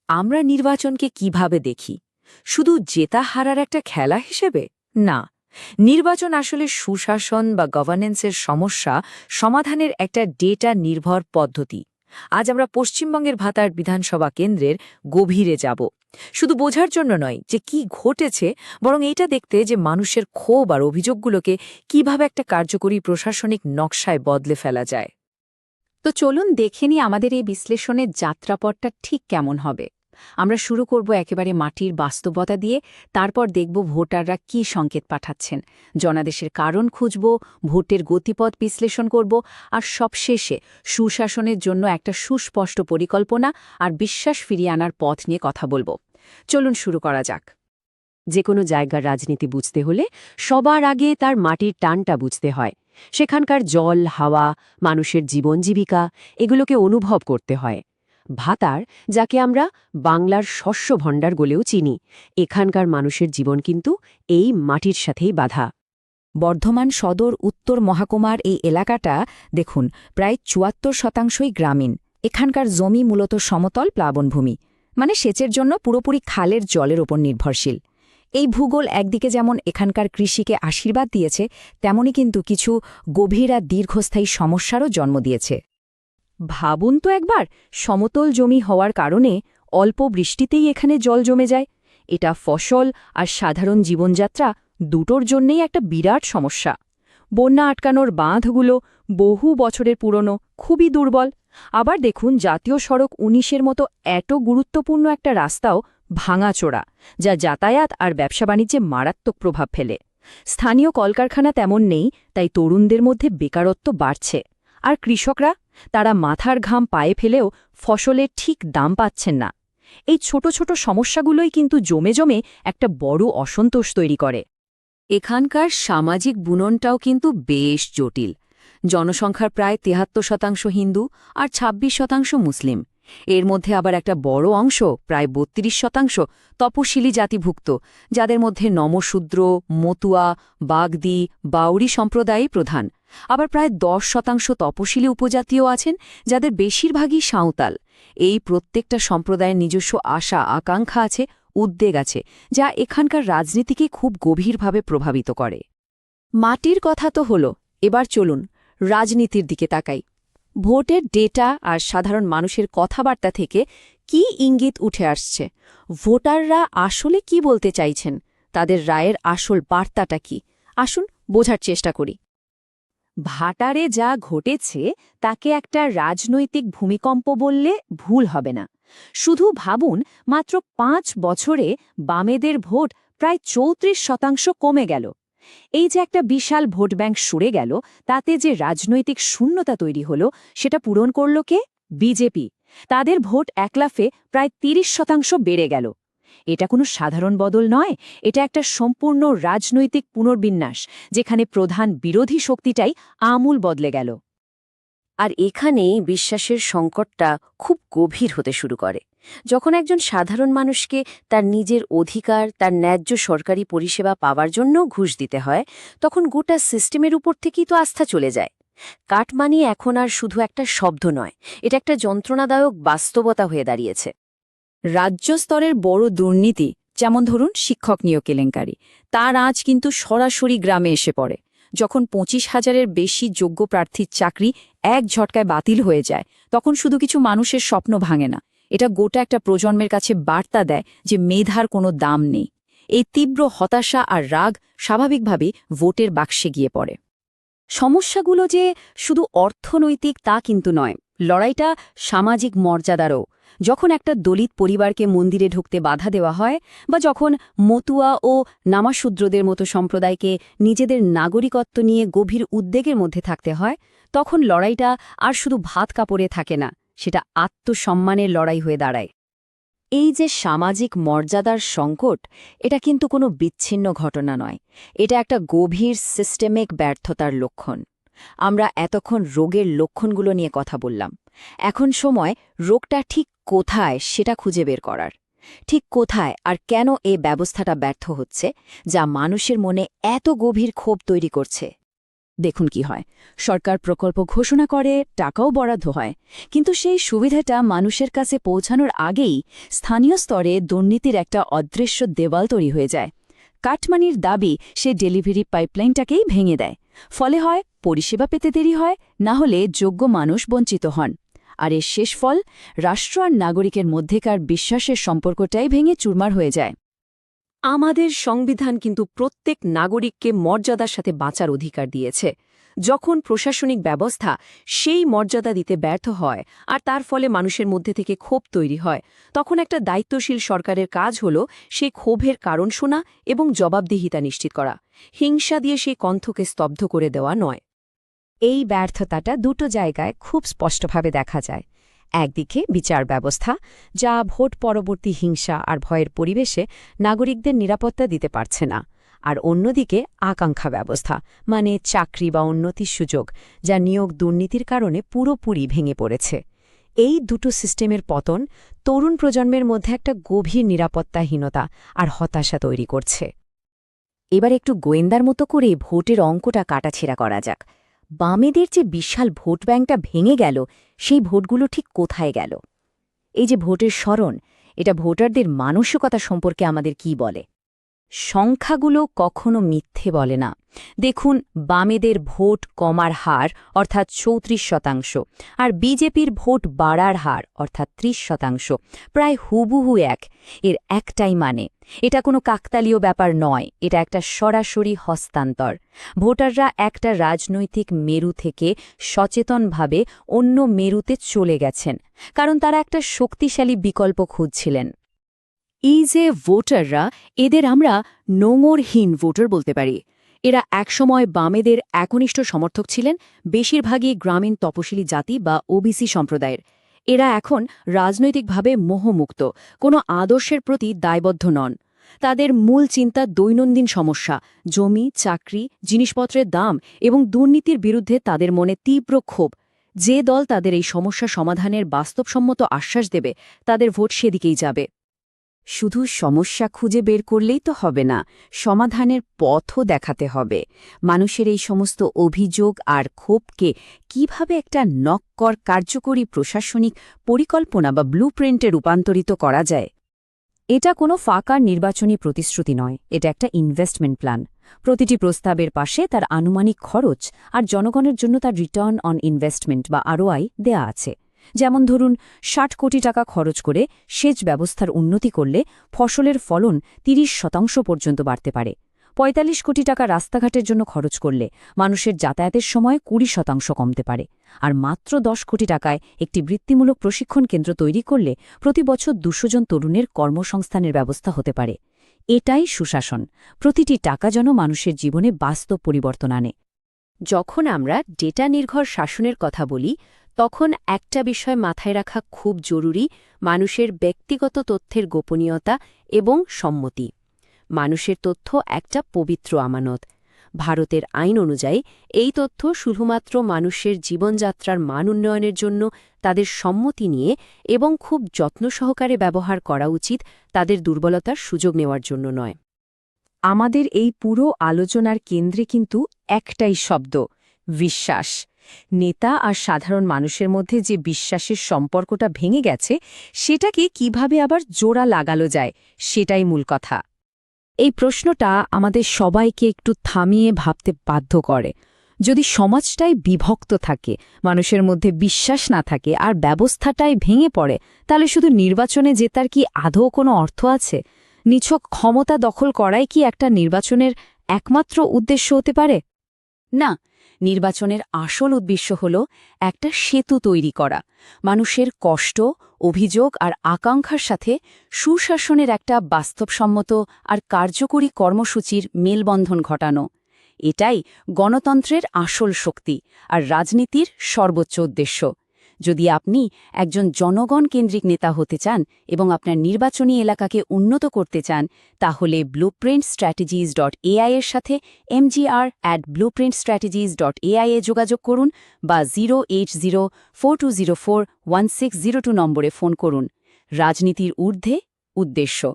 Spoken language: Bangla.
আমরা নির্বাচনকে কিভাবে দেখি? শুধু জেতা হারার একটা খেলা হিসেবে? না, নির্বাচন আসলে সুশাসন বা গভর্নেন্সের সমস্যা সমাধানের একটা ডেটা নির্ভর পদ্ধতি। আজ আমরা পশ্চিমবঙ্গের ভাতার বিধানসভা কেন্দ্রের গভীরে যাব, শুধু বোঝার জন্য নয় যে কি ঘটেছে, বরং এটা দেখতে যে মানুষের ক্ষোভ আর অভিযোগগুলোকে কিভাবে একটা কার্যকরী প্রশাসনিক নকশায় বদলে ফেলা যায়। তো চলুন দেখে নিই আমাদের এই বিশ্লেষণের যাত্রাপথটা ঠিক কেমন হবে। আমরা শুরু করব একেবারে মাটির বাস্তবতা দিয়ে, তারপর দেখব ভোটাররা কি সংকেত পাঠাচ্ছেন, জনাদেশের কারণ খুঁজব, ভোটের গতিপথ বিশ্লেষণ করব, আর সবশেষে সুশাসনের জন্য একটা সুস্পষ্ট পরিকল্পনা আর বিশ্বাস ফিরিয়ে আনার পথ নিয়ে কথা বলব। চলুন শুরু করা যাক। যে কোনো জায়গার রাজনীতি বুঝতে হলে সবার আগে তার মাটির টানটা বুঝতে হয়। সেখানকার জল, হাওয়া, মানুষের জীবন জীবিকা এগুলোকে অনুভব করতে হয়। ভাতার, যাকে আমরা বাংলার শস্য ভণ্ডার বলেও চিনি, এখানকার মানুষের জীবন কিন্তু এই মাটির সাথেই বাঁধা। বর্ধমান সদর উত্তর মহাকুমার এই এলাকাটা দেখুন, প্রায় ৭৪% গ্রামীণ। এখানকার জমি মূলত সমতল প্লাবনভূমি, মানে সেচের জন্য পুরোপুরি খালের জলের ওপর নির্ভরশীল। এই ভূগোল একদিকে যেমন এখানকার কৃষিকে আশীর্বাদ দিয়েছে, তেমনি কিন্তু কিছু গভীর আর দীর্ঘস্থায়ী সমস্যারও জন্ম দিয়েছে। ভাবুন তো একবার, সমতল জমি হওয়ার কারণে অল্প বৃষ্টিতেই এখানে জল জমে যায়। এটা ফসল আর সাধারণ জীবনযাত্রা দুটোর জন্যেই একটা বিরাট সমস্যা। বন্যা আটকানোর বাঁধগুলো বহু বছরের পুরনো, খুবই দুর্বল। আবার দেখুন, জাতীয় সড়ক ১৯-এর মতো এত গুরুত্বপূর্ণ একটা রাস্তাও ভাঙাচোরা, যা যাতায়াত আর ব্যবসা বাণিজ্যে মারাত্মক প্রভাব ফেলে। স্থানীয় কলকারখানা তেমন নেই, তাই তরুণদের মধ্যে বেকারত্ব বাড়ছে। আর কৃষকরা, তারা মাথার ঘাম পায়ে ফেলেও ফসলের ঠিক দাম পাচ্ছেন না। এই ছোট ছোট সমস্যাগুলোই কিন্তু জমে জমে একটা বড় অসন্তোষ তৈরি করে। এখানকার সামাজিক বুননটাও কিন্তু বেশ জটিল। জনসংখ্যার প্রায় ৭৩% হিন্দু আর ২৬% মুসলিম। এর মধ্যে আবার একটা বড় অংশ, প্রায় ৩২%, তপশিলি জাতিভুক্ত, যাদের মধ্যে নমশূদ্র, মতুয়া, বাগদি, বাউরি সম্প্রদায়ই প্রধান। আবার প্রায় ১০% তপশিলি উপজাতীয় আছেন, যাদের বেশিরভাগই সাঁওতাল। এই প্রত্যেকটা সম্প্রদায়ের নিজস্ব আশা আকাঙ্ক্ষা আছে, উদ্বেগ আছে, যা এখানকার রাজনীতিকে খুব গভীরভাবে প্রভাবিত করে। মাটির কথা তো হলো, এবার চলুন রাজনীতির দিকে তাকাই। ভোটের ডেটা আর সাধারণ মানুষের কথাবার্তা থেকে কি ইঙ্গিত উঠে আসছে? ভোটাররা আসলে কি বলতে চাইছেন? তাদের রায়ের আসল বার্তাটা কি? আসুন বোঝার চেষ্টা করি। ভাটারে যা ঘটেছে তাকে একটা রাজনৈতিক ভূমিকম্প বললে ভুল হবে না। শুধু ভাবুন, মাত্র ৫ বছরে বামেদের ভোট প্রায় ৩৪% কমে গেল। এই যে একটা বিশাল ভোট ব্যাংক সরে গেল, তাতে যে রাজনৈতিক শূন্যতা তৈরি হলো, সেটা পূরণ করল কে? বিজেপি। তাদের ভোট একলাফে প্রায় ৩০% বেড়ে গেল। এটা কোনো সাধারণ বদল নয়, এটা একটা সম্পূর্ণ রাজনৈতিক পুনর্বিন্যাস, যেখানে প্রধান বিরোধী শক্তিটাই আমূল বদলে গেল। আর এখানেই বিশ্বাসের সংকটটা খুব গভীর হতে শুরু করে। যখন একজন সাধারণ মানুষকে তার নিজের অধিকার, তার ন্যায্য সরকারি পরিষেবা পাওয়ার জন্য ঘুষ দিতে হয়, তখন গোটা সিস্টেমের উপর থেকেই তো আস্থা চলে যায়। কাটমানি এখন আর শুধু একটা শব্দ নয়, এটা একটা যন্ত্রণাদায়ক বাস্তবতা হয়ে দাঁড়িয়েছে। রাজ্য স্তরের বড় দুর্নীতি, যেমন ধরুন শিক্ষক নিয়োগ কেলেঙ্কারি, তার আঁচ কিন্তু সরাসরি গ্রামে এসে পড়ে। যখন ২৫,০০০-এর বেশি যোগ্য প্রার্থীর চাকরি এক ঝটকায় বাতিল হয়ে যায়, তখন শুধু কিছু মানুষের স্বপ্ন ভাঙে না, এটা গোটা একটা প্রজন্মের কাছে বার্তা দেয় যে মেধার কোনো দাম নেই। এই তীব্র হতাশা আর রাগ স্বাভাবিকভাবেই ভোটের বাক্সে গিয়ে পড়ে। সমস্যাগুলো যে শুধু অর্থনৈতিক তা কিন্তু নয়, লড়াইটা সামাজিক মর্যাদারও। যখন একটা দলিত পরিবারকে মন্দিরে ঢুকতে বাধা দেওয়া হয়, বা যখন মতুয়া ও নামাশূদ্রদের মতো সম্প্রদায়কে নিজেদের নাগরিকত্ব নিয়ে গভীর উদ্বেগের মধ্যে থাকতে হয়, তখন লড়াইটা আর শুধু ভাত কাপড়ে থাকে না, সেটা আত্মসম্মানের লড়াই হয়ে দাঁড়ায়। এই যে সামাজিক মর্যাদার সংকট, এটা কিন্তু কোনো বিচ্ছিন্ন ঘটনা নয়, এটা একটা গভীর সিস্টেমিক ব্যর্থতার লক্ষণ। আমরা এতক্ষণ রোগের লক্ষণগুলো নিয়ে কথা বললাম, এখন সময় রোগটা ঠিক কোথায় সেটা খুঁজে বের করার। ঠিক কোথায় আর কেন এই ব্যবস্থাটা ব্যর্থ হচ্ছে, যা মানুষের মনে এত গভীর ক্ষোভ তৈরি করছে? দেখুন কি হয়, সরকার প্রকল্প ঘোষণা করে, টাকাও বরাদ্দ হয়, কিন্তু সেই সুবিধাটা মানুষের কাছে পৌঁছানোর আগেই স্থানীয় স্তরে দুর্নীতির একটা অদৃশ্য দেওয়াল তৈরি হয়ে যায়। কাটমানির দাবি সে ডেলিভারি পাইপলাইনটাকেই ভেঙে দেয়। ফলে হয় পরিষেবা পেতে দেরি হয়, না হলে যোগ্য মানুষ বঞ্চিত হন। আর এর শেষ ফল, রাষ্ট্র আর নাগরিকের মধ্যেকার বিশ্বাসের সম্পর্কটাই ভেঙে চুরমার হয়ে যায়। আমাদের সংবিধান কিন্তু প্রত্যেক নাগরিককে মর্যাদার সাথে বাঁচার অধিকার দিয়েছে। যখন প্রশাসনিক ব্যবস্থা সেই মর্যাদা দিতে ব্যর্থ হয় আর তার ফলে মানুষের মধ্যে থেকে ক্ষোভ তৈরি হয়, তখন একটা দায়িত্বশীল সরকারের কাজ হল সেই ক্ষোভের কারণ শোনা এবং জবাবদিহিতা নিশ্চিত করা, হিংসা দিয়ে সেই কণ্ঠকে স্তব্ধ করে দেওয়া নয়। এই ব্যর্থতাটা দুটো জায়গায় খুব স্পষ্টভাবে দেখা যায়। একদিকে বিচার ব্যবস্থা, যা ভোট পরবর্তী হিংসা আর ভয়ের পরিবেশে নাগরিকদের নিরাপত্তা দিতে পারছে না, আর অন্যদিকে আকাঙ্ক্ষা ব্যবস্থা, মানে চাকরি বা উন্নতির সুযোগ, যা নিয়োগ দুর্নীতির কারণে পুরোপুরি ভেঙে পড়েছে। এই দুটো সিস্টেমের পতন তরুণ প্রজন্মের মধ্যে একটা গভীর নিরাপত্তাহীনতা আর হতাশা তৈরি করছে। এবার একটু গোয়েন্দার মতো করে ভোটের অঙ্কটা কাটাছেঁড়া করা যাক। বামেদের যে বিশাল ভোট ব্যাংকটা ভেঙে গেল, সেই ভোটগুলো ঠিক কোথায় গেল? এই যে ভোটের স্মরণ, এটা ভোটারদের মানসিকতা সম্পর্কে আমাদের কি বলে? সংখ্যাগুলো কখনো মিথ্যে বলে না। দেখুন, বামেদের ভোট কমার হার অর্থাৎ ৩৪%, আর বিজেপির ভোট বাড়ার হার অর্থাৎ ৩০%, প্রায় হুবহু এক। এর একটাই মানে, এটা কোনো কাকতালীয় ব্যাপার নয়, এটা একটা সরাসরি হস্তান্তর। ভোটাররা একটা রাজনৈতিক মেরু থেকে সচেতনভাবে অন্য মেরুতে চলে গেছেন, কারণ তারা একটা শক্তিশালী বিকল্প খুঁজছিলেন। এই যে ভোটাররা, এদের আমরা নোঙরহীন ভোটার বলতে পারি। এরা একসময় বামেদের একনিষ্ঠ সমর্থক ছিলেন, বেশিরভাগই গ্রামীণ তপশিলি জাতি বা ওবিসি সম্প্রদায়ের। এরা এখন রাজনৈতিকভাবে মোহমুক্ত, কোনো আদর্শের প্রতি দায়বদ্ধ নন। তাদের মূল চিন্তা দৈনন্দিন সমস্যা, জমি, চাকরি, জিনিসপত্রের দাম এবং দুর্নীতির বিরুদ্ধে তাদের মনে তীব্র ক্ষোভ। যে দল তাদের এই সমস্যা সমাধানের বাস্তবসম্মত আশ্বাস দেবে, তাদের ভোট সেদিকেই যাবে। শুধু সমস্যা খুঁজে বের করলেই তো হবে না, সমাধানের পথও দেখাতে হবে। মানুষের এই সমস্ত অভিযোগ আর ক্ষোভকে কিভাবে একটা নক্কর কার্যকরী প্রশাসনিক পরিকল্পনা বা ব্লুপ্রিন্টে রূপান্তরিত করা যায়। এটা কোনো ফাঁকা নির্বাচনী প্রতিশ্রুতি নয়, এটা একটা ইনভেস্টমেন্ট প্ল্যান। প্রতিটি প্রস্তাবের পাশে তার আনুমানিক খরচ আর জনগণের জন্য তার রিটার্ন অন ইনভেস্টমেন্ট বা ROI দেয়া আছে। যেমন ধরুন, ৬০ কোটি টাকা খরচ করে সেচ ব্যবস্থার উন্নতি করলে ফসলের ফলন ৩০% পর্যন্ত বাড়তে পারে। ৪৫ কোটি টাকা রাস্তাঘাটের জন্য খরচ করলে মানুষের যাতায়াতের সময় ২০% কমতে পারে। আর মাত্র ১০ কোটি টাকায় একটি বৃত্তিমূলক প্রশিক্ষণ কেন্দ্র তৈরি করলে প্রতি বছর ২০০ জন তরুণের কর্মসংস্থানের ব্যবস্থা হতে পারে। এটাই সুশাসন, প্রতিটি টাকা যেন মানুষের জীবনে বাস্তব পরিবর্তন আনে। যখন আমরা ডেটা নির্ভর শাসনের কথা বলি, তখন একটা বিষয় মাথায় রাখা খুব জরুরি: মানুষের ব্যক্তিগত তথ্যের গোপনীয়তা এবং সম্মতি। মানুষের তথ্য একটা পবিত্র আমানত। ভারতের আইন অনুযায়ী এই তথ্য শুধুমাত্র মানুষের জীবনযাত্রার মান উন্নয়নের জন্য তাদের সম্মতি নিয়ে এবং খুব যত্ন সহকারে ব্যবহার করা উচিত, তাদের দুর্বলতার সুযোগ নেওয়ার জন্য নয়। আমাদের এই পুরো আলোচনার কেন্দ্রে কিন্তু একটাই শব্দ: বিশ্বাস। নেতা আর সাধারণ মানুষের মধ্যে যে বিশ্বাসের সম্পর্কটা ভেঙে গেছে, সেটাকে কিভাবে আবার জোড়া লাগানো যায়, সেটাই মূল কথা। এই প্রশ্নটা আমাদের সবাইকে একটু থামিয়ে ভাবতে বাধ্য করে। যদি সমাজটাই বিভক্ত থাকে, মানুষের মধ্যে বিশ্বাস না থাকে আর ব্যবস্থাটাই ভেঙে পড়ে, তাহলে শুধু নির্বাচনে জেতার কি আদৌ কোনো অর্থ আছে? নিছক ক্ষমতা দখল করাই কি একটা নির্বাচনের একমাত্র উদ্দেশ্য হতে পারে? না, নির্বাচনের আসল উদ্দেশ্য হল একটা সেতু তৈরি করা, মানুষের কষ্ট, অভিযোগ আর আকাঙ্ক্ষার সাথে সুশাসনের একটা বাস্তবসম্মত আর কার্যকরী কর্মসূচির মেলবন্ধন ঘটানো। এটাই গণতন্ত্রের আসল শক্তি আর রাজনীতির সর্বোচ্চ উদ্দেশ্য। যদি আপনি একজন জনগণকেন্দ্রিক নেতা হতে চান এবং আপনার নির্বাচনী এলাকাকে উন্নত করতে চান, তাহলে blueprintstrategies.ai এর সাথে mgr@blueprintstrategies.ai এ যোগাযোগ করুন বা 08042041602 নম্বরে ফোন করুন। রাজনীতির ঊর্ধ্বে উদ্দেশ্য।